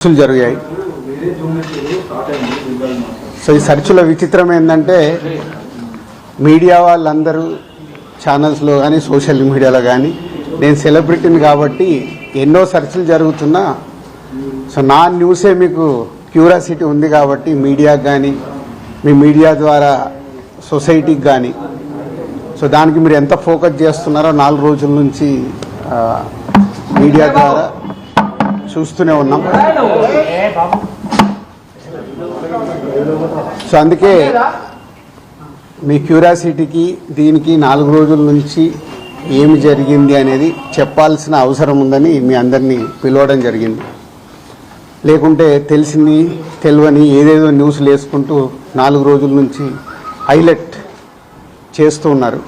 జరిగాయి. సో ఈ సర్చ్లో విచిత్రం ఏంటంటే మీడియా వాళ్ళందరూ ఛానల్స్లో కానీ సోషల్ మీడియాలో కానీ నేను సెలబ్రిటీని కాబట్టి ఎన్నో సర్చ్లు జరుగుతున్నా సో నా న్యూసే మీకు క్యూరియాసిటీ ఉంది కాబట్టి మీడియాకి కానీ మీ మీడియా ద్వారా సొసైటీకి కానీ సో దానికి మీరు ఎంత ఫోకస్ చేస్తున్నారో 4 రోజుల నుంచి మీడియా ద్వారా చూస్తూనే ఉన్నాం. సో అందుకే మీ క్యూరియాసిటీకి దీనికి 4 రోజుల నుంచి ఏమి జరిగింది అనేది చెప్పాల్సిన అవసరం ఉందని మీ అందరినీ పిలవడం జరిగింది. లేకుంటే తెలిసింది తెలియని ఏదేదో న్యూస్లు వేసుకుంటూ 4 రోజుల నుంచి హైలైట్ చేస్తూ ఉన్నారు.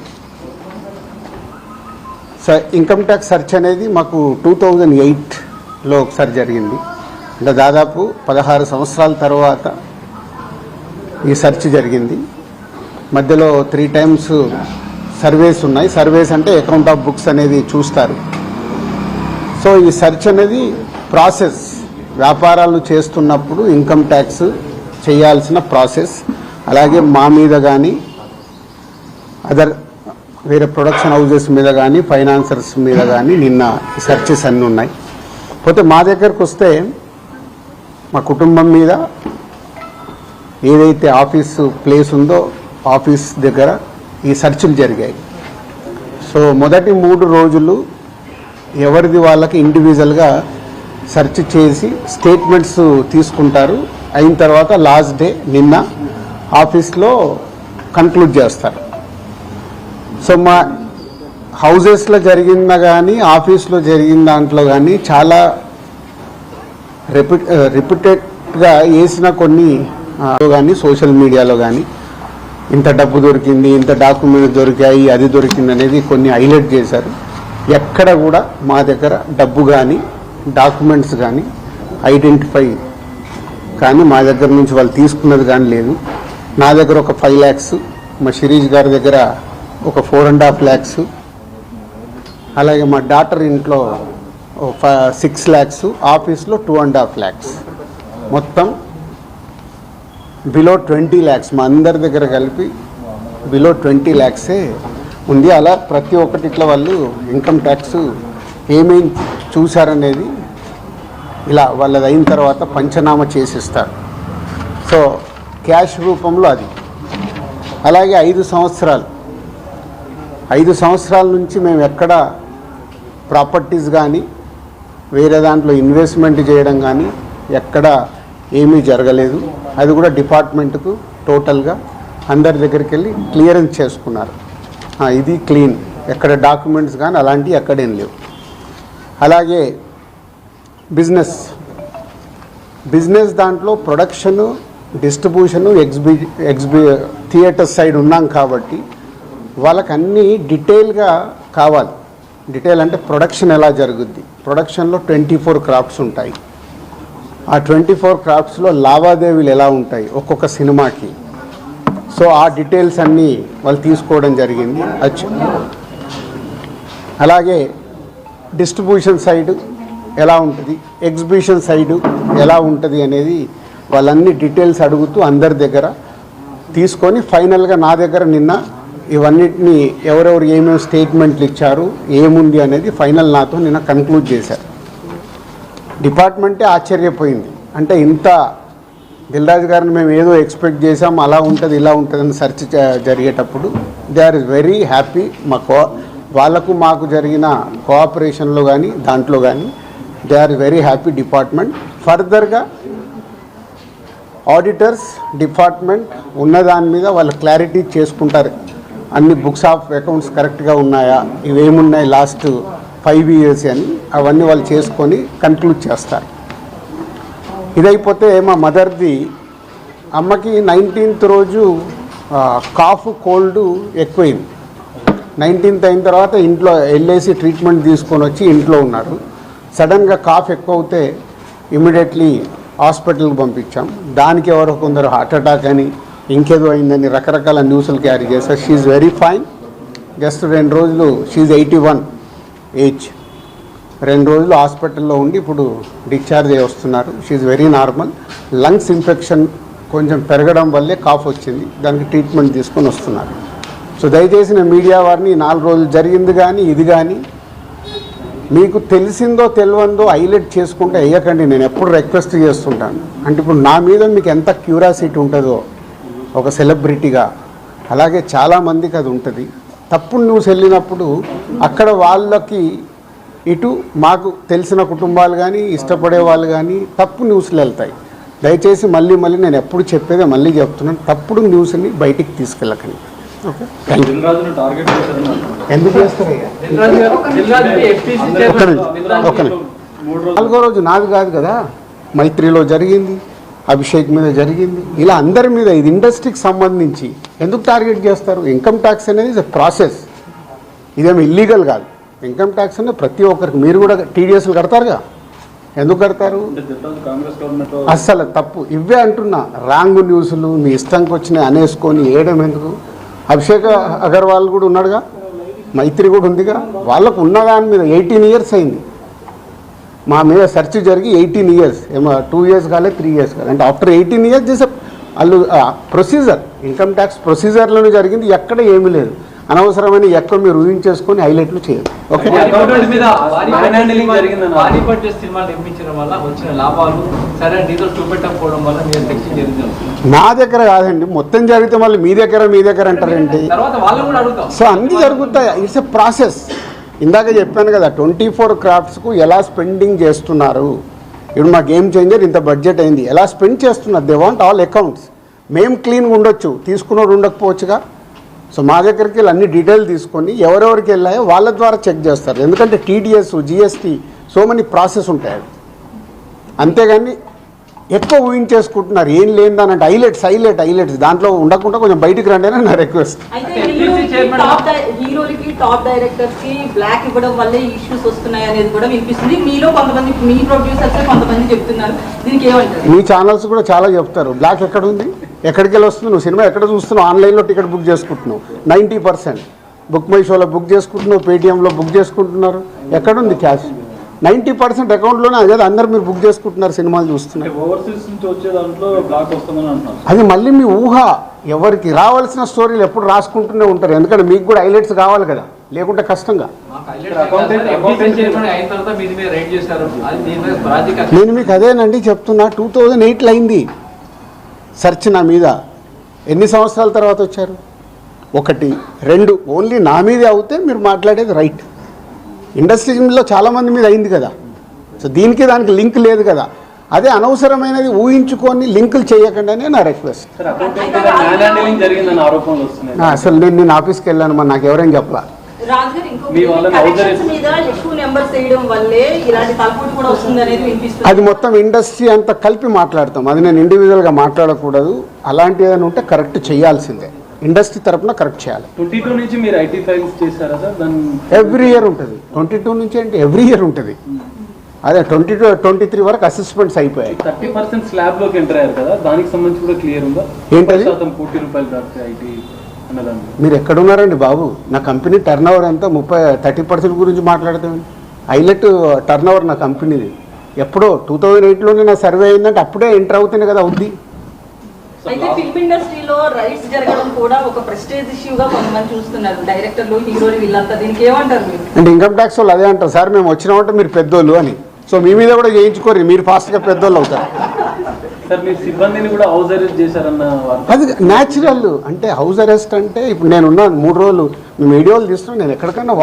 సో ఇన్కమ్ ట్యాక్స్ సర్చ్ అనేది మాకు 2008లో ఒకసారి జరిగింది. అంటే దాదాపు 16 సంవత్సరాల తర్వాత ఈ సెర్చ్ జరిగింది. మధ్యలో 3 times సర్వేస్ ఉన్నాయి. సర్వేస్ అంటే అకౌంట్ ఆఫ్ బుక్స్ అనేది చూస్తారు. సో ఈ సెర్చ్ అనేది ప్రాసెస్, వ్యాపారాలు చేస్తున్నప్పుడు ఇన్కమ్ ట్యాక్స్ చేయాల్సిన ప్రాసెస్. అలాగే మా మీద కానీ అదర్ వేరే ప్రొడక్షన్ హౌజెస్ మీద కానీ ఫైనాన్సర్స్ మీద కానీ నిన్న సెర్చెస్ అన్నీ ఉన్నాయి. పోతే మా దగ్గరకు వస్తే మా కుటుంబం మీద ఏదైతే ఆఫీసు ప్లేస్ ఉందో ఆఫీస్ దగ్గర ఈ సెర్చ్లు జరిగాయి. సో మొదటి 3 రోజులు ఎవరిది వాళ్ళకి ఇండివిజువల్గా సెర్చ్ చేసి స్టేట్మెంట్స్ తీసుకుంటారు. అయిన తర్వాత లాస్ట్ డే నిన్న ఆఫీస్లో కంక్లూడ్ చేస్తారు. సో మా హౌజెస్లో జరిగిందా కానీ ఆఫీస్లో జరిగిన దాంట్లో కానీ చాలా రిపీటెడ్గా వేసిన కొన్ని కానీ సోషల్ మీడియాలో కానీ ఇంత డబ్బు దొరికింది, ఇంత డాక్యుమెంట్స్ దొరికాయి, అది దొరికింది అనేది కొన్ని హైలైట్ చేశారు. ఎక్కడ కూడా మా దగ్గర డబ్బు కానీ డాక్యుమెంట్స్ కానీ ఐడెంటిఫై కానీ మా దగ్గర నుంచి వాళ్ళు తీసుకున్నది కానీ లేదు. నా దగ్గర ఒక 5 lakhs, మా శిరీష్ గారి దగ్గర ఒక 4.5 lakhs, అలాగే మా డాటర్ ఇంట్లో 6 lakhs, ఆఫీస్లో 2.5 lakhs, మొత్తం బిలో 20 lakhs మా అందరి దగ్గర కలిపి బిలో 20 lakhs ఉంది. అలా ప్రతి ఒక్కటి ఇట్లా వాళ్ళు ఇన్కమ్ ట్యాక్స్ ఏమేమి చూశారనేది ఇలా వాళ్ళది అయిన తర్వాత పంచనామా చేసిస్తారు. సో క్యాష్ రూపంలో అది. అలాగే 5 సంవత్సరాల నుంచి మేము ఎక్కడ ప్రాపర్టీస్ కానీ వేరే దాంట్లో ఇన్వెస్ట్మెంట్ చేయడం కానీ ఎక్కడ ఏమీ జరగలేదు. అది కూడా డిపార్ట్మెంట్కు టోటల్గా అందరి దగ్గరికి వెళ్ళి క్లియరెన్స్ చేసుకున్నారు. ఇది క్లీన్, ఎక్కడ డాక్యుమెంట్స్ కానీ అలాంటివి ఎక్కడేం లేవు. అలాగే బిజినెస్ దాంట్లో ప్రొడక్షను, డిస్ట్రిబ్యూషను, థియేటర్ సైడ్ ఉన్నాం కాబట్టి వాళ్ళకి అన్నీ డీటెయిల్గా కావాలి. డీటెయిల్ అంటే ప్రొడక్షన్ ఎలా జరుగుద్ది, ప్రొడక్షన్లో 24 క్రాఫ్ట్స్ ఉంటాయి. ఆ 24 క్రాఫ్ట్స్లో లావాదేవీలు ఎలా ఉంటాయి ఒక్కొక్క సినిమాకి. సో ఆ డీటెయిల్స్ అన్నీ వాళ్ళు తీసుకోవడం జరిగింది. అలాగే డిస్ట్రిబ్యూషన్ సైడ్ ఎలా ఉంటుంది, ఎగ్జిబిషన్ సైడు ఎలా ఉంటుంది అనేది వాళ్ళన్ని డీటెయిల్స్ అడుగుతూ అందరి దగ్గర తీసుకొని ఫైనల్గా నా దగ్గర నిన్న ఇవన్నిటిని ఎవరెవరు ఏమేమి స్టేట్మెంట్లు ఇచ్చారు, ఏముంది అనేది ఫైనల్ నాతో నిన్న కన్క్లూడ్ చేశారు. డిపార్ట్మెంటే ఆశ్చర్యపోయింది. అంటే ఇంత దిల్రాజు గారిని మేము ఏదో ఎక్స్పెక్ట్ చేసాం, అలా ఉంటుంది ఇలా ఉంటుందని సెర్చ్ జరిగేటప్పుడు దే ఆర్ వెరీ హ్యాపీ. వాళ్ళకు మాకు జరిగిన కోఆపరేషన్లో కానీ దాంట్లో కానీ they are very happy department. ఫర్దర్గా ఆడిటర్స్ డిపార్ట్మెంట్ ఉన్నదాని మీద వాళ్ళు క్లారిటీ చేసుకుంటారు. అన్ని బుక్స్ ఆఫ్ అకౌంట్స్ కరెక్ట్గా ఉన్నాయా, ఇవేమున్నాయి లాస్ట్ 5 years అని అవన్నీ వాళ్ళు చేసుకొని కన్క్లూడ్ చేస్తారు. ఇదైపోతే మా మదర్ది, అమ్మకి 19th రోజు కాఫ్ కోల్డ్ ఎక్కువైంది. 19th అయిన తర్వాత ఇంట్లో వెళ్ళేసి ట్రీట్మెంట్ తీసుకొని వచ్చి ఇంట్లో ఉన్నారు. సడన్గా కాఫ్ ఎక్కువ అవుతే ఇమీడియట్లీ హాస్పిటల్కి పంపించాం. దానికి ఎవరో కొందరు హార్ట్ అటాక్ అని ఇంకేదో అయిందని రకరకాల న్యూస్లు క్యారీ చేస్తారు. She very fine. జస్ట్ 2 రోజులు షీఈ్ 81 ఏజ్. 2 రోజులు హాస్పిటల్లో ఉండి ఇప్పుడు డిశ్చార్జ్ అయ్యి వస్తున్నారు. She very normal. Lungs infection కొంచెం పెరగడం వల్లే కాఫ్ వచ్చింది, దానికి ట్రీట్మెంట్ తీసుకొని వస్తున్నారు. సో దయచేసి నేను మీడియా వారిని 4 రోజులు జరిగింది కానీ ఇది కానీ మీకు తెలిసిందో తెలియందో హైలైట్ చేసుకుంటే వేయకండి. నేను ఎప్పుడు రిక్వెస్ట్ చేస్తుంటాను. అంటే ఇప్పుడు నా మీద మీకు ఎంత క్యూరియాసిటీ ఉంటుందో ఒక సెలబ్రిటీగా, అలాగే చాలామందికి అది ఉంటుంది. తప్పుడు న్యూస్ వెళ్ళినప్పుడు అక్కడ వాళ్ళకి ఇటు మాకు తెలిసిన కుటుంబాలు కానీ ఇష్టపడే వాళ్ళు కానీ తప్పు న్యూస్లు వెళ్తాయి. దయచేసి మళ్ళీ నేను ఎప్పుడు చెప్పేదే మళ్ళీ చెప్తున్నాను, తప్పుడు న్యూస్ని బయటికి తీసుకెళ్ళకండి. ఓకే, ఎందుకు చేస్తారయ్యా? ఒక్క 4వ రోజు నాది కాదు కదా, మైత్రిలో జరిగింది, అభిషేక్ మీద జరిగింది, ఇలా అందరి మీద. ఇది ఇండస్ట్రీకి సంబంధించి ఎందుకు టార్గెట్ చేస్తారు? ఇన్కమ్ ట్యాక్స్ అనేది ఇస్ ఎ ప్రాసెస్, ఇదేమి ఇల్లీగల్ కాదు. ఇన్కమ్ ట్యాక్స్ అనేది ప్రతి ఒక్కరికి, మీరు కూడా టీడీఎస్లు కడతారుగా, ఎందుకు కడతారు? అస్సలు తప్పు. ఇవే అంటున్నా, రాంగ్ న్యూస్లు మీ ఇష్టంకి వచ్చినాయి అనేసుకొని వేయడం ఎందుకు? అభిషేక్ అగర్వాల్ కూడా ఉన్నాడుగా, మైత్రి కూడా ఉందిగా, వాళ్ళకు ఉన్నదాని మీద 18 ఇయర్స్ అయింది. మా మీద సెర్చ్ జరిగి 18 ఇయర్స్, ఏమో 2 ఇయర్స్ కాలేదు, 3 ఇయర్స్ కాలేదు. అంటే ఆఫ్టర్ 18 ఇయర్స్ చేసే వాళ్ళు ప్రొసీజర్, ఇన్కమ్ ట్యాక్స్ ప్రొసీజర్లోనే జరిగింది, ఎక్కడ ఏమీ లేదు. అనవసరమైన ఎక్కడ మీరు ఊహించేసుకొని హైలైట్లు చేయదు. ఓకే, నా దగ్గర కాదండి, మొత్తం జరిగితే మళ్ళీ మీ దగ్గర అంటారేంటి? సో అన్నీ జరుగుతాయి, ఇట్స్ ఎ ప్రాసెస్. ఇందాక చెప్పాను కదా, 24 క్రాఫ్ట్స్కు ఎలా స్పెండింగ్ చేస్తున్నారు. ఇప్పుడు మా గేమ్ చేంజర్ ఇంత బడ్జెట్ అయింది, ఎలా స్పెండ్ చేస్తున్నారు? They want all accounts. మేము క్లీన్గా ఉండొచ్చు, తీసుకున్నోడు ఉండకపోవచ్చుగా. సో మా దగ్గరికి వెళ్ళి అన్ని డీటెయిల్ తీసుకొని ఎవరెవరికి వెళ్ళాయో వాళ్ళ ద్వారా చెక్ చేస్తారు. ఎందుకంటే TDS, GST, so many process ఉంటాయి. అంతేగాని ఎక్కువ ఊహించేసుకుంటున్నారు, ఏం లేదని అంటే హైలైట్స్ దాంట్లో ఉండకుండా కొంచెం బయటికి రండి అని నా రిక్వెస్ట్. హీరోలకి, టాప్ డైరెక్టర్స్ కి బ్లాక్ ఇవ్వడం వల్లే ఇష్యూస్ వస్తున్నాయి అనేది కూడా వినిపిస్తుంది. మీలో కొంతమంది, మీ ప్రొడ్యూసర్స్ కొంతమంది చెప్తున్నారు, దీనికి ఏమంటారు? మీ ఛానల్స్ కూడా చాలా చెప్తారు, బ్లాక్ ఎక్కడ ఉంది, ఎక్కడికి వెళ్ళి వస్తుంది, నువ్వు సినిమా ఎక్కడ చూస్తున్నావు, ఆన్లైన్లో టికెట్ బుక్ చేసుకుంటున్నావు, 90% బుక్ మై షోలో బుక్ చేసుకుంటున్నావు, పేటీఎంలో బుక్ చేసుకుంటున్నారు, ఎక్కడుంది క్యాష్? 90% అకౌంట్లోనే, అదే అందరు మీరు బుక్ చేసుకుంటున్నారు, సినిమాలు చూస్తున్నారు. అది మళ్ళీ మీ ఊహ. ఎవరికి రావాల్సిన స్టోరీలు ఎప్పుడు రాసుకుంటూనే ఉంటారు, ఎందుకంటే మీకు కూడా హైలైట్స్ కావాలి కదా, లేకుంటే కష్టంగా. నేను మీకు అదేనండి చెప్తున్నా, 2008లో అయింది సెర్చ్ నా మీద. ఎన్ని సంవత్సరాల తర్వాత వచ్చారు? 1, 2 ఓన్లీ నా మీదే అవుతే మీరు మాట్లాడేది రైట్. ఇండస్ట్రీలో చాలామంది మీద అయింది కదా. సో దీనికి దానికి లింక్ లేదు కదా. అదే అనవసరమైనది ఊహించుకొని లింకులు చేయకుండా నా రిక్వెస్ట్. అసలు నేను ఆఫీస్కి వెళ్ళాను, మరి నాకు ఎవరైనా చెప్పలా. అది మొత్తం ఇండస్ట్రీ అంతా కలిపి మాట్లాడతాం, అది నేను ఇండివిజువల్గా మాట్లాడకూడదు. అలాంటి ఏదైనా ఉంటే కరెక్ట్ చేయాల్సిందే, ఇండస్ట్రీ తరఫున కరెక్ట్ చేయాలి. 22 నుంచి మీరు ఐటీ ఫైల్స్ చేశారా సార్? ఎవ్రీ ఇయర్ ఉంటుంది. 22 నుంచి అంటే ఎవ్రీ ఇయర్ ఉంటుంది. అదే 22, 23 వరకు అసెస్మెంట్స్ అయిపోయాయి. 30% స్లాబ్ లోకి ఎంటర్ అయ్యారు కదా, దానికి సంబంధించి కూడా క్లియర్ ఉందా? ఏంటది? ₹1 దాటితే ఐటీ అన్నదాన్ని. మీరు ఎక్కడున్నారండి బాబు? నా కంపెనీ టర్న్ ఓవర్ ఎంత? 30% గురించి మాట్లాడతామండి. హైలైట్ టర్న్ ఓవర్ నా కంపెనీది. ఎప్పుడో 2008లోనే నా సర్వే అయిందంటే అప్పుడే ఎంటర్ అవుతుంది కదా అవుద్ది. అయితే ఫిల్మ్ ఇండస్ట్రీలో రైట్స్ జరగడం కూడా ఒక ప్రెస్టేజ్ ఇష్యూగా కొంతమంది చూస్తున్నారు, డైరెక్టర్లు, హీరోలు, వీళ్ళంతా. దీనికి ఏమంటారు మీరు? అంటే ఇన్కమ్ ట్యాక్స్ వాళ్ళు అదే అంటారు, సార్ మేము వచ్చినామంటే మీరు పెద్దోళ్ళు అని. సో మీ మీద కూడా చేయించుకోరు, మీరు ఫాస్ట్గా పెద్దోళ్ళు అవుతారు. సార్ మీ సిబ్బందిని కూడా హౌస్ అరెస్ట్ చేశారన్న అది న్యాచురల్. అంటే హౌస్ అరెస్ట్ అంటే ఇప్పుడు నేనున్నాను 3 రోజులు, మేము వీడియోలు తీస్తున్నాం, నేను ఎక్కడికైనా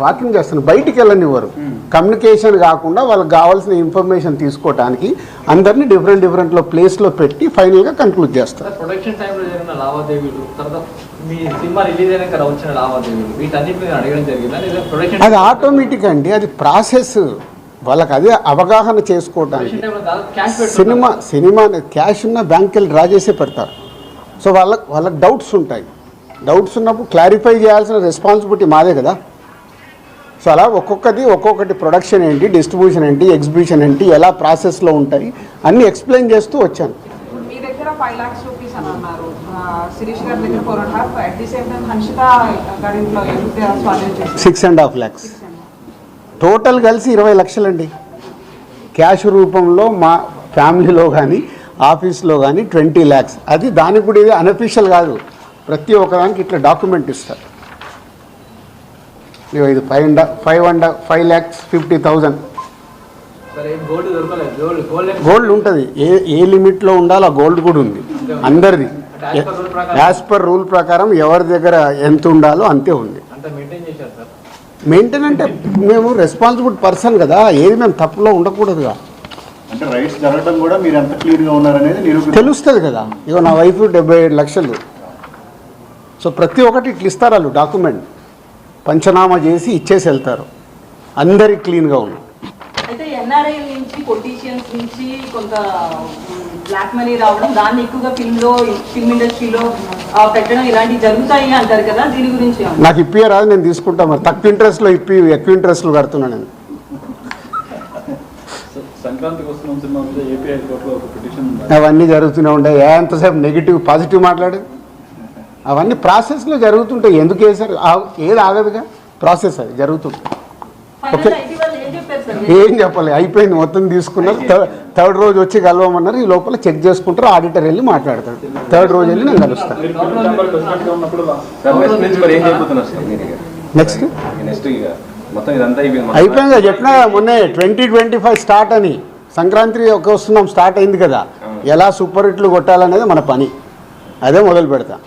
వాకింగ్ చేస్తాను, బయటికి వెళ్ళనివ్వరు. కమ్యూనికేషన్ కాకుండా వాళ్ళకి కావాల్సిన ఇన్ఫర్మేషన్ తీసుకోవడానికి అందరినీ డిఫరెంట్లో ప్లేస్లో పెట్టి ఫైనల్గా కంక్లూడ్ చేస్తారు. ప్రొడక్షన్ టైంలో జరిగిన లావాదేవీలు, తర్వాత మీ సినిమా రిలీజ్ అయినాక వచ్చిన లావాదేవీలు, వీటన్నిటిని అడగడం జరిగింది. అది ఆటోమేటిక్ అండి, అది ప్రాసెస్. వాళ్ళకి అదే అవగాహన చేసుకోవడానికి. సినిమా క్యాష్ ఉన్న బ్యాంక్కి వెళ్ళి డ్రా చేసే పెడతారు. సో వాళ్ళకి డౌట్స్ ఉంటాయి. డౌట్స్ ఉన్నప్పుడు క్లారిఫై చేయాల్సిన రెస్పాన్సిబిలిటీ మాదే కదా. సో అలా ఒక్కొక్కటి ప్రొడక్షన్ ఏంటి, డిస్ట్రిబ్యూషన్ ఏంటి, ఎగ్జిబిషన్ ఏంటి, ఎలా ప్రాసెస్లో ఉంటాయి అన్నీ ఎక్స్ప్లెయిన్ చేస్తూ వచ్చాను. మీ దగ్గర 5 lakhs రూపీస్ అని అన్నారు, శిరీష్ గారి దగ్గర 4.5, at the same time Hanshitha గారి ఇంట్లో 6.5 lakhs. టోటల్ కలిసి 20 లక్షలండి. క్యాష్ రూపంలో మా ఫ్యామిలీలో కానీ ఆఫీస్లో కానీ 20 lakhs. అది దానికి కూడా ఇది అన్అఫీషియల్ కాదు, ప్రతి ఒక్కదానికి ఇట్లా డాక్యుమెంట్ ఇస్తారు. ఇది 5,50,000 సరే గోల్డ్ దొరకలేదు. గోల్డ్ ఉంటుంది. ఏ లిమిట్లో ఉండాలో ఆ గోల్డ్ కూడా ఉంది అందరిది. యాజ్ పర్ రూల్ ప్రకారం ఎవరి దగ్గర ఎంత ఉండాలో అంతే ఉంది. అంత మెయింటైన్ చేశారు సార్. మెయింటైన్ అంటే మేము రెస్పాన్సిబుల్ పర్సన్ కదా, ఏది మేము తప్పులో ఉండకూడదుగా. అంటే రైట్స్ జరగడం కూడా మీరు ఎంత క్లియర్గా ఉన్నారనేది తెలుస్తుంది కదా. ఇగో నా వైఫ్ 77 లక్షలు. సో ప్రతి ఒక్కటి ఇట్లా ఇస్తారు వాళ్ళు డాక్యుమెంట్, పంచనామా చేసి ఇచ్చేసి వెళ్తారు. అందరికి క్లీన్గా ఉన్నాయి. అయితే ఎన్ఆర్ఐ నుంచి పొలిటీషియన్స్ నుంచి కొంత బ్లాక్ మనీ రావడం, దాన్ని ఎక్కువగా ఫిల్మ్ ఇండస్ట్రీలో పెట్టడం ఇలాంటివి జరుగుతాయి అంటారు కదా, దీని గురించి నాకు ఇప్పే రాదు, నేను తీసుకుంటా. మరి తక్కువ ఇంట్రెస్ట్లో ఎక్కువ ఇంట్రెస్ట్లు కడుతున్నాను నేను. సంక్రాంతికి వస్తున్న సినిమా మీద ఏపీ హైకోర్టులో ఒక పిటిషన్ అవన్నీ జరుగుతూనే ఉంటాయి. ఎంతసేపు నెగిటివ్ పాజిటివ్ మాట్లాడు, అవన్నీ ప్రాసెస్లో జరుగుతుంటాయి. ఎందుకు వేశారు, ఏది ఆగదుగా, ప్రాసెస్ అది జరుగుతుంటుంది. ఓకే, ఏం చెప్పాలి, అయిపోయింది, మొత్తం తీసుకున్నారు. థర్డ్ రోజు వచ్చి కలవమన్నారు. ఈ లోపల చెక్ చేసుకుంటారు, ఆడిటర్ వెళ్ళి మాట్లాడతాడు. థర్డ్ రోజు వెళ్ళి నేను కలుస్తాను. నెక్స్ట్ అయిపోయింది చెప్పినా మొన్నే 2025 స్టార్ట్ అని. సంక్రాంతి వస్తున్నాం, స్టార్ట్ అయింది కదా. ఎలా సూపర్ హిట్లు కొట్టాలనేది మన పని, అదే మొదలు పెడతాం.